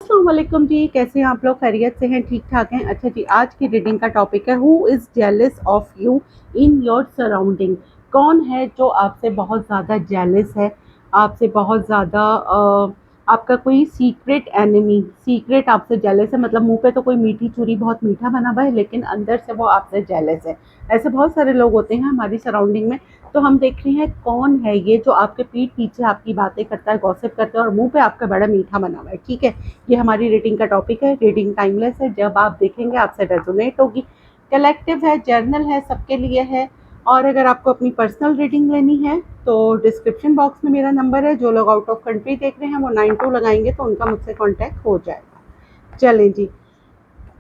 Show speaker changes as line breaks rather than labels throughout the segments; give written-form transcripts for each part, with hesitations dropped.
अस्सलाम वालेकुम जी, कैसे हैं आप लोग? खैरियत से हैं? ठीक ठाक हैं? अच्छा जी, आज की रीडिंग का टॉपिक है who is jealous of you in your surrounding. कौन है जो आपसे बहुत ज़्यादा जेलस है, आपसे बहुत ज़्यादा आपका कोई सीक्रेट एनिमी, सीक्रेट आपसे जेलस है। मतलब मुंह पे तो कोई मीठी चूरी बहुत मीठा बना हुआ है, लेकिन अंदर से वो आपसे जेलस है। ऐसे बहुत सारे लोग होते हैं हमारी सराउंडिंग में। तो हम देख रहे हैं कौन है ये जो आपके पीठ पीछे आपकी बातें करता है, गॉसिप करता है और मुंह पे आपका बड़ा मीठा बना हुआ है। ठीक है, ये हमारी रीडिंग का टॉपिक है। रीडिंग टाइमलेस है, जब आप देखेंगे आपसे रेजोनेट होगी। कलेक्टिव है, जर्नल है, सबके लिए है। और अगर आपको अपनी पर्सनल रीडिंग लेनी है तो डिस्क्रिप्शन बॉक्स में मेरा नंबर है। जो लोग आउट ऑफ कंट्री देख रहे हैं वो 92 लगाएंगे तो उनका मुझसे कॉन्टैक्ट हो जाएगा। चलें जी,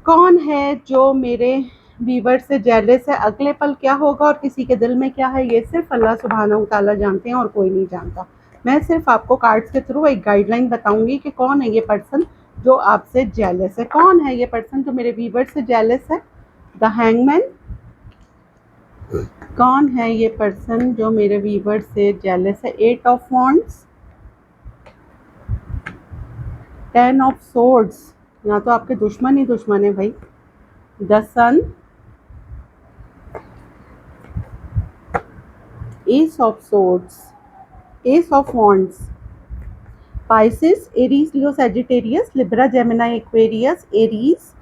कौन है जो मेरे वीवर से जेलस है? अगले पल क्या होगा और किसी के दिल में क्या है, ये सिर्फ अल्लाह सुब्हानहू तआला जानते हैं और कोई नहीं जानता। मैं सिर्फ आपको कार्ड्स के थ्रू एक गाइडलाइन बताऊंगी कि कौन है ये पर्सन जो आपसे जेलस है। कौन है ये पर्सन जो मेरे वीवर से जेलस है? The hangman. कौन है ये पर्सन जो मेरे वीवर से जेलस है? 8 ऑफ वॉन्ड्स, 10 ऑफ सोर्ड्स, यहाँ तो आपके दुश्मन ही दुश्मन है भाई। The sun, ace of swords, ace of wands, Pisces, Aries, Leo, Sagittarius, Libra, Gemini, Aquarius, Aries,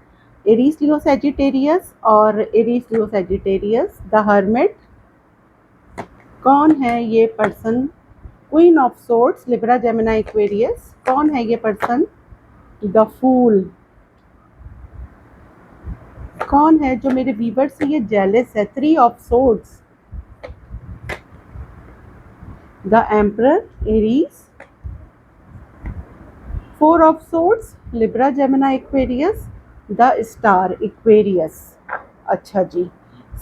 Aries, Leo, Sagittarius और Aries, Leo, Sagittarius. The hermit. कौन है ये person? Queen of swords, Libra, Gemini, Aquarius. कौन है ये person? The fool. कौन है जो मेरे वीवर से ये जेलस है? 3 of swords, the emperor, Aries, 4 of swords, Libra, Gemini, Aquarius, the star, Aquarius. अच्छा जी,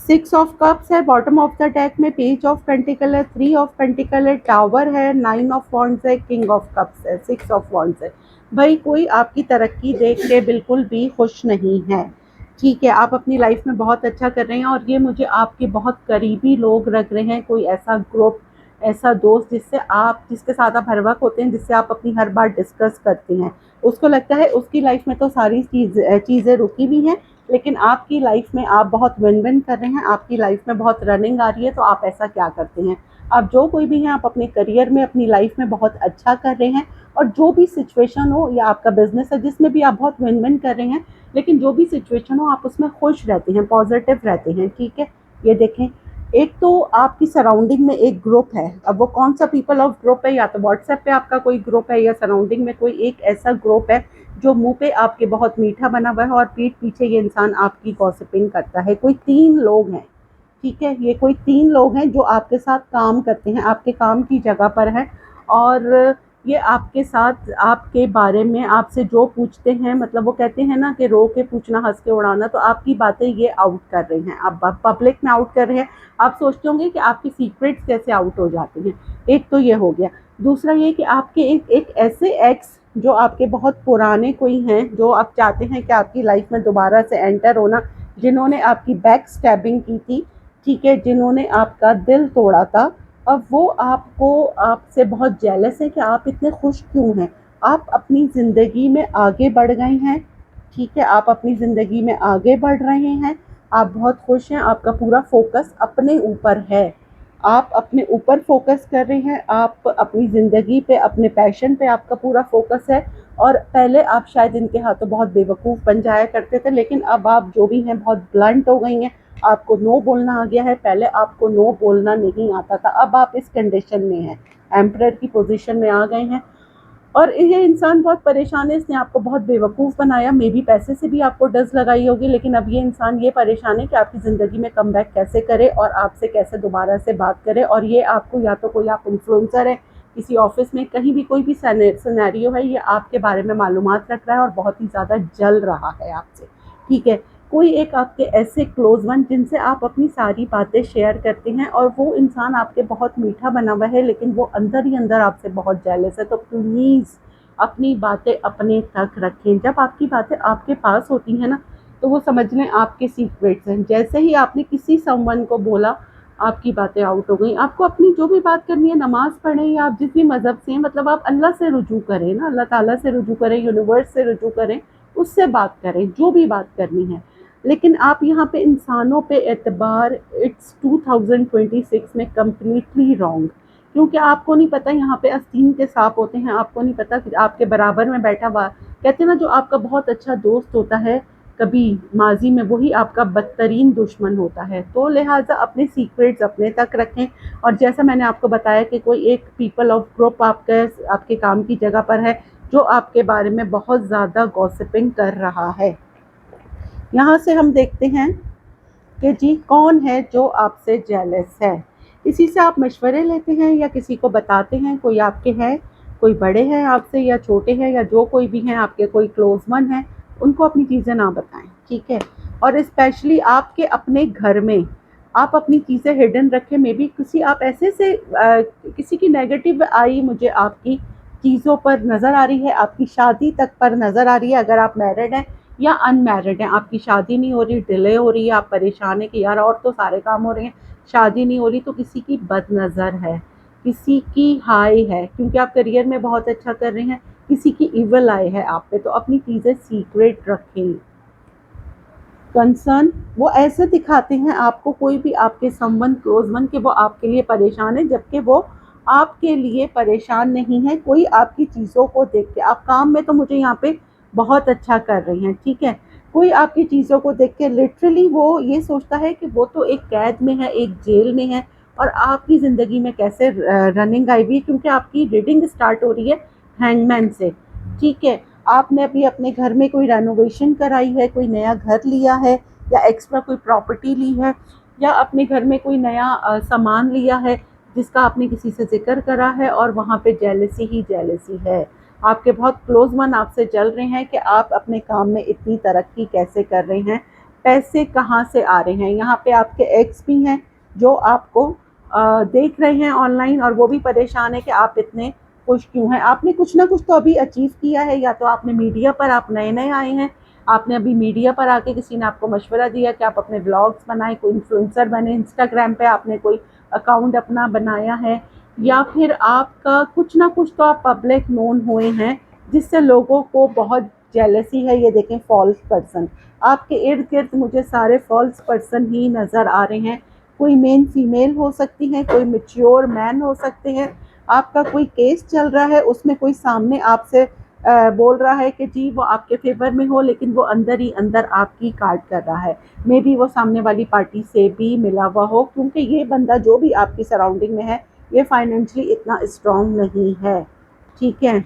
6 ऑफ कप्स है बॉटम ऑफ द डेक में, पेज ऑफ पेंटिकल है, 3 ऑफ पेंटिकल है, टावर है, 9 ऑफ वॉन्ड्स है, किंग ऑफ कप्स है, 6 of wands है। भाई कोई आपकी तरक्की देख के बिल्कुल भी खुश नहीं है। ठीक है, आप अपनी लाइफ में बहुत अच्छा कर रहे हैं और ये मुझे आपके बहुत करीबी लोग लग रहे हैं। कोई ऐसा ग्रुप, ऐसा दोस्त जिसके साथ आप हर वक्त होते हैं, जिससे आप अपनी हर बात डिस्कस करते हैं। उसको लगता है उसकी लाइफ में तो सारी चीज़ें रुकी हुई हैं, लेकिन आपकी लाइफ में आप बहुत विन विन कर रहे हैं, आपकी लाइफ में बहुत रनिंग आ रही है। तो आप ऐसा क्या करते हैं? आप जो कोई भी हैं, आप अपने करियर में, अपनी लाइफ में बहुत अच्छा कर रहे हैं। और जो भी सिचुएशन हो, या आपका बिजनेस है जिसमें भी आप बहुत विन विन कर रहे हैं, लेकिन जो भी सिचुएशन हो आप उसमें खुश रहते हैं, पॉजिटिव रहते हैं। ठीक है, ये देखें, एक तो आपकी सराउंडिंग में एक ग्रुप है। अब वो कौन सा पीपल ऑफ ग्रुप है? या तो व्हाट्सएप पे आपका कोई ग्रुप है, या सराउंडिंग में कोई एक ऐसा ग्रुप है जो मुंह पे आपके बहुत मीठा बना हुआ है और पीठ पीछे ये इंसान आपकी गॉसिपिंग करता है। कोई 3 लोग हैं। ठीक है, ये कोई 3 लोग हैं जो आपके साथ काम करते हैं, आपके काम की जगह पर है। और ये आपके साथ, आपके बारे में आपसे जो पूछते हैं, मतलब वो कहते हैं ना कि रो के पूछना हंस के उड़ाना, तो आपकी बातें ये आउट कर रहे हैं, आप पब्लिक में आउट कर रहे हैं। आप सोचते होंगे कि आपकी सीक्रेट्स कैसे आउट हो जाते हैं। एक तो ये हो गया। दूसरा ये कि आपके एक ऐसे एक्स जो आपके बहुत पुराने कोई हैं, जो आप चाहते हैं कि आपकी लाइफ में दोबारा से एंटर होना, जिन्होंने आपकी बैक स्टैबिंग की थी। ठीक है, जिन्होंने आपका दिल तोड़ा था। अब वो आपको, आपसे बहुत जेलस है कि आप इतने खुश क्यों हैं। आप अपनी ज़िंदगी में आगे बढ़ गए हैं। ठीक है, आप अपनी ज़िंदगी में आगे बढ़ रहे हैं, आप बहुत खुश हैं, आपका पूरा फोकस अपने ऊपर है, आप अपने ऊपर फोकस कर रहे हैं, आप अपनी ज़िंदगी पे, अपने पैशन पे आपका पूरा फोकस है। और पहले आप शायद इनके हाथों बहुत बेवकूफ़ बन जाया करते थे, लेकिन अब आप जो भी हैं बहुत ब्लंट हो गई हैं। आपको नो बोलना आ गया है, पहले आपको नो बोलना नहीं आता था, अब आप इस कंडीशन में हैं, एम्परर की पोजीशन में आ गए हैं। और ये इंसान बहुत परेशान है, इसने आपको बहुत बेवकूफ़ बनाया, मे बी पैसे से भी आपको डज लगाई होगी, लेकिन अब ये इंसान ये परेशान है कि आपकी ज़िंदगी में कम बैक कैसे करे और आपसे कैसे दोबारा से बात करे। और ये आपको, या तो कोई आप इन्फ्लुएंसर है किसी ऑफिस में, कहीं भी कोई भी सिनेरियो है, ये आपके बारे में मालूमात रख रहा है और बहुत ही ज़्यादा जल रहा है आपसे। ठीक है, कोई एक आपके ऐसे क्लोज वन जिनसे आप अपनी सारी बातें शेयर करते हैं, और वो इंसान आपके बहुत मीठा बना हुआ है, लेकिन वो अंदर ही अंदर आपसे बहुत जेलस है। तो प्लीज़ अपनी बातें अपने तक रखें। जब आपकी बातें आपके पास होती हैं ना, तो वो समझ लें आपके सीक्रेट्स हैं। जैसे ही आपने किसी समवन को बोला, आपकी बातें आउट हो गई। आपको अपनी जो भी बात करनी है, नमाज़ पढ़ें या आप जिस भी मज़हब से हैं, मतलब आप अल्लाह से रुजू करें ना, अल्लाह ताला से रुजू करें, यूनिवर्स से रुजू करें, उससे बात करें, जो भी बात करनी है। लेकिन आप यहाँ पे इंसानों पे एतबार, इट्स 2026 में कम्प्लीटली रॉन्ग। क्योंकि आपको नहीं पता यहाँ पे आस्तीन के सांप होते हैं, आपको नहीं पता कि आपके बराबर में बैठा हुआ, कहते हैं ना, जो आपका बहुत अच्छा दोस्त होता है कभी माजी में, वही आपका बदतरीन दुश्मन होता है। तो लिहाजा अपने सीक्रेट्स अपने तक रखें। और जैसा मैंने आपको बताया कि कोई एक पीपल ऑफ ग्रुप आपके काम की जगह पर है जो आपके बारे में बहुत ज़्यादा गॉसिपिंग कर रहा है। यहाँ से हम देखते हैं कि जी कौन है जो आपसे जेलस है। किसी से आप मशवरे लेते हैं या किसी को बताते हैं, कोई आपके हैं, कोई बड़े हैं आपसे या छोटे हैं या जो कोई भी हैं आपके, कोई क्लोज वन है, उनको अपनी चीज़ें ना बताएं, ठीक है। और स्पेशली आपके अपने घर में आप अपनी चीज़ें हिडन रखें। मे बी किसी आप ऐसे से किसी की नेगेटिव आई मुझे आपकी चीज़ों पर नज़र आ रही है, आपकी शादी तक पर नज़र आ रही है, अगर आप मैरिड हैं या अनमैरिड हैं, आपकी शादी नहीं हो रही, डिले हो रही है, आप परेशान हैं कि यार और तो सारे काम हो रहे हैं, शादी नहीं हो रही, तो किसी की बदनज़र है, किसी की हाय है, क्योंकि आप करियर में बहुत अच्छा कर रहे हैं, किसी की इवल आई है आप पे। तो अपनी चीज़ें सीक्रेट रखें। कंसर्न वो ऐसे दिखाते हैं आपको, कोई भी आपके संबंध क्लोज वन, के वो आपके लिए परेशान है, जबकि वो आपके लिए परेशान नहीं है। कोई आपकी चीज़ों को देख के, आप काम में तो मुझे यहाँ पे बहुत अच्छा कर रही हैं, ठीक है, कोई आपकी चीज़ों को देख के लिटरली वो ये सोचता है कि वो तो एक कैद में है, एक जेल में है, और आपकी ज़िंदगी में कैसे रनिंग आई हुई है, क्योंकि आपकी रीडिंग स्टार्ट हो रही है हैंगमैन से, ठीक है। आपने अभी अपने घर में कोई रेनोवेशन कराई है, कोई नया घर लिया है, या एक्स्ट्रा कोई प्रॉपर्टी ली है, या अपने घर में कोई नया सामान लिया है जिसका आपने किसी से जिक्र करा है, और वहाँ पे जेलसी ही जेलसी है। आपके बहुत क्लोज वन आपसे जल रहे हैं कि आप अपने काम में इतनी तरक्की कैसे कर रहे हैं, पैसे कहाँ से आ रहे हैं। यहाँ पे आपके एक्स भी हैं जो आपको देख रहे हैं ऑनलाइन, और वो भी परेशान है कि आप इतने खुश क्यों हैं। आपने कुछ ना कुछ तो अभी अचीव किया है, या तो आपने मीडिया पर, आप नए नए आए हैं, आपने अभी मीडिया पर आके किसी ने आपको मशवरा दिया कि आप अपने व्लॉग्स बनाएं, कोई इन्फ्लुएंसर बने, इंस्टाग्राम पे आपने कोई अकाउंट अपना बनाया है, या फिर आपका कुछ ना कुछ तो आप पब्लिक नोन हुए हैं जिससे लोगों को बहुत जेलसी है। ये देखें फॉल्स पर्सन, आपके इर्द गिर्द मुझे सारे फॉल्स पर्सन ही नज़र आ रहे हैं। कोई मेन फीमेल हो सकती हैं, कोई मैच्योर मैन हो सकते हैं। आपका कोई केस चल रहा है, उसमें कोई सामने आपसे बोल रहा है कि जी वो आपके फेवर में हो, लेकिन वो अंदर ही अंदर आपकी काट कर रहा है। मे बी वो सामने वाली पार्टी से भी मिला हुआ हो, क्योंकि ये बंदा जो भी आपकी सराउंडिंग में है ये फाइनेंशियली इतना स्ट्रांग नहीं है, ठीक है।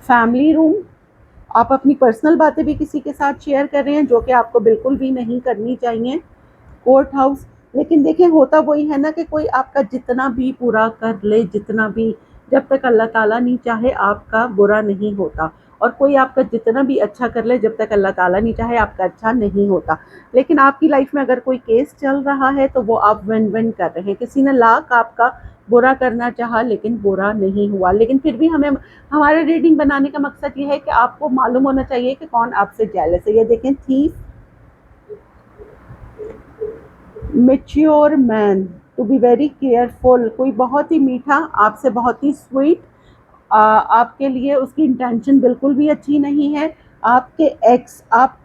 फैमिली रूम, आप अपनी पर्सनल बातें भी किसी के साथ शेयर कर रहे हैं जो कि आपको बिल्कुल भी नहीं करनी चाहिए। कोर्ट हाउस, लेकिन देखें होता वही है ना कि कोई आपका जितना भी पूरा कर ले, जितना भी, जब तक अल्लाह ताला नहीं चाहे आपका बुरा नहीं होता। और कोई आपका जितना भी अच्छा कर ले, जब तक अल्लाह ताला नहीं चाहे आपका अच्छा नहीं होता। लेकिन आपकी लाइफ में अगर कोई केस चल रहा है तो वो आप विन विन कर रहे हैं। किसी ने लाख आपका बुरा करना चाहा लेकिन बुरा नहीं हुआ। लेकिन फिर भी हमें, हमारे रीडिंग बनाने का मकसद ये है कि आपको मालूम होना चाहिए कि कौन आपसे जेलस है। ये देखें thief, mature man, to be very careful, कोई बहुत ही मीठा, आपसे बहुत ही स्वीट, आपके लिए उसकी इंटेंशन बिल्कुल भी अच्छी नहीं है। आपके एक्स आप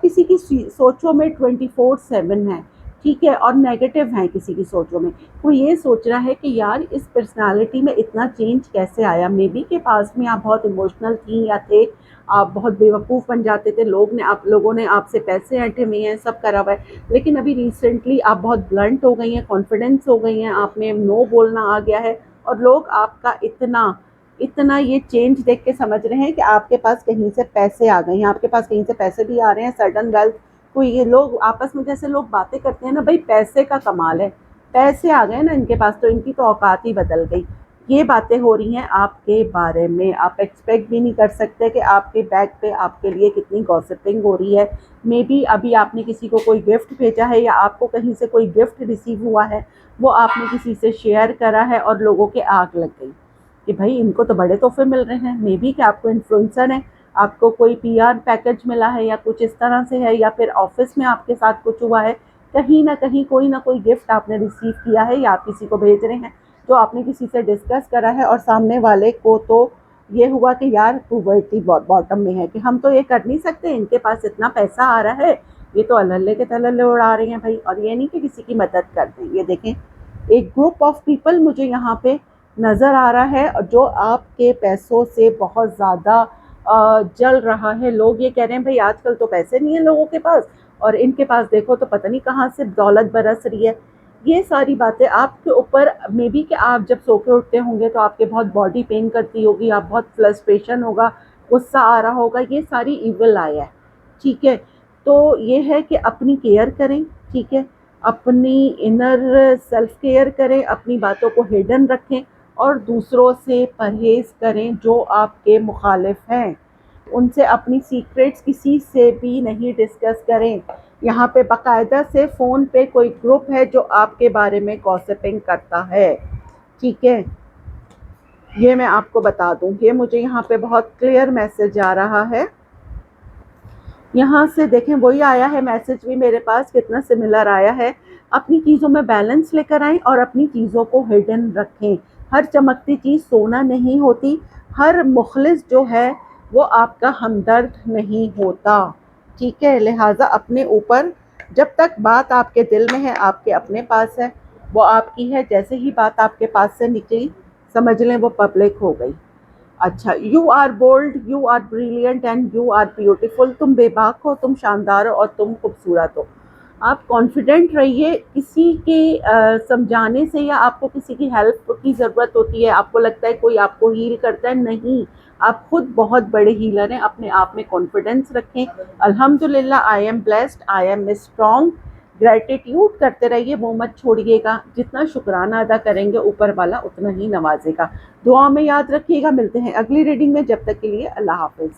किसी की सोचों में 24/7 हैं, ठीक है, और नेगेटिव हैं किसी की सोचों में। वो ये सोच रहा है कि यार इस पर्सनालिटी में इतना चेंज कैसे आया। मे बी के पास में आप बहुत इमोशनल थी या थे, आप बहुत बेवकूफ़ बन जाते थे, लोगों ने आपसे पैसे ऐंठे हुए हैं, सब करा हुआ है। लेकिन अभी रिसेंटली आप बहुत ब्लंट हो गई हैं, कॉन्फिडेंस हो गई हैं, आप में नो बोलना आ गया है, और लोग आपका इतना इतना ये चेंज देख के समझ रहे हैं कि आपके पास कहीं से पैसे आ गए हैं, आपके पास कहीं से पैसे भी आ रहे हैं, सडन वेल्थ। कोई ये लोग आपस में जैसे लोग बातें करते हैं ना, भाई पैसे का कमाल है, पैसे आ गए ना इनके पास तो इनकी तो औकात ही बदल गई। ये बातें हो रही हैं आपके बारे में। आप एक्सपेक्ट भी नहीं कर सकते कि आपके बैक पे आपके लिए कितनी गॉसिपिंग हो रही है। मे बी अभी आपने किसी को कोई गिफ्ट भेजा है, या आपको कहीं से कोई गिफ्ट रिसीव हुआ है, वो आपने किसी से शेयर करा है और लोगों के आग लग गई कि भाई इनको तो बड़े तोहफे मिल रहे हैं। मे बी कि आपको इन्फ्लुएंसर है, आपको कोई पीआर पैकेज मिला है, या कुछ इस तरह से है, या फिर ऑफिस में आपके साथ कुछ हुआ है कहीं ना कहीं कोई ना कोई गिफ्ट आपने रिसीव किया है या आप किसी को भेज रहे हैं जो आपने किसी से डिस्कस करा है और सामने वाले को तो ये हुआ कि यार पॉवर्टी बॉटम में है कि हम तो ये कर नहीं सकते, इनके पास इतना पैसा आ रहा है, ये तो अल्ले के तल्ले उड़ा रहे हैं भाई। और ये नहीं कि किसी की मदद कर दें। ये देखें, एक ग्रुप ऑफ पीपल मुझे यहाँ पे नज़र आ रहा है जो आपके पैसों से बहुत ज़्यादा जल रहा है। लोग ये कह रहे हैं भाई आजकल तो पैसे नहीं है लोगों के पास, और इनके पास देखो तो पता नहीं कहाँ से दौलत बरस रही है। ये सारी बातें आपके ऊपर मे बी कि आप जब सो के उठते होंगे तो आपके बहुत बॉडी पेन करती होगी, आप बहुत फ्रस्ट्रेशन होगा, गुस्सा आ रहा होगा, ये सारी इविल आया है। ठीक है, तो ये है कि अपनी केयर करें। ठीक है, अपनी इनर सेल्फ केयर करें, अपनी बातों को हिडन रखें और दूसरों से परहेज़ करें जो आपके मुखालिफ हैं। उनसे अपनी सीक्रेट्स किसी से भी नहीं डिस्कस करें। यहाँ पे बाकायदा से फ़ोन पे कोई ग्रुप है जो आपके बारे में गॉसिपिंग करता है। ठीक है, ये मैं आपको बता दूँ, ये मुझे यहाँ पे बहुत क्लियर मैसेज आ रहा है। यहाँ से देखें वही आया है मैसेज भी मेरे पास, कितना सिमिलर आया है। अपनी चीज़ों में बैलेंस लेकर आएँ और अपनी चीज़ों को हिडन रखें। हर चमकती चीज़ सोना नहीं होती, हर मुखलिस जो है वो आपका हमदर्द नहीं होता। ठीक है, लिहाजा अपने ऊपर, जब तक बात आपके दिल में है, आपके अपने पास है, वो आपकी है। जैसे ही बात आपके पास से निकली समझ लें वो पब्लिक हो गई। अच्छा, you are bold, you are brilliant and you are beautiful. तुम बेबाक हो, तुम शानदार हो और तुम खूबसूरत हो। आप कॉन्फिडेंट रहिए। किसी के समझाने से या आपको किसी की हेल्प की ज़रूरत होती है, आपको लगता है कोई आपको हील करता है, नहीं, आप खुद बहुत बड़े हीलर हैं। अपने आप में कॉन्फिडेंस रखें। अल्हम्दुलिल्लाह, I am blessed, I am strong. Gratitude करते रहिए, वो मत छोड़िएगा। जितना शुक्राना अदा करेंगे ऊपर वाला उतना ही नवाजेगा। दुआ में याद रखिएगा। मिलते हैं अगली रीडिंग में, जब तक के लिए अल्लाह हाफिज़।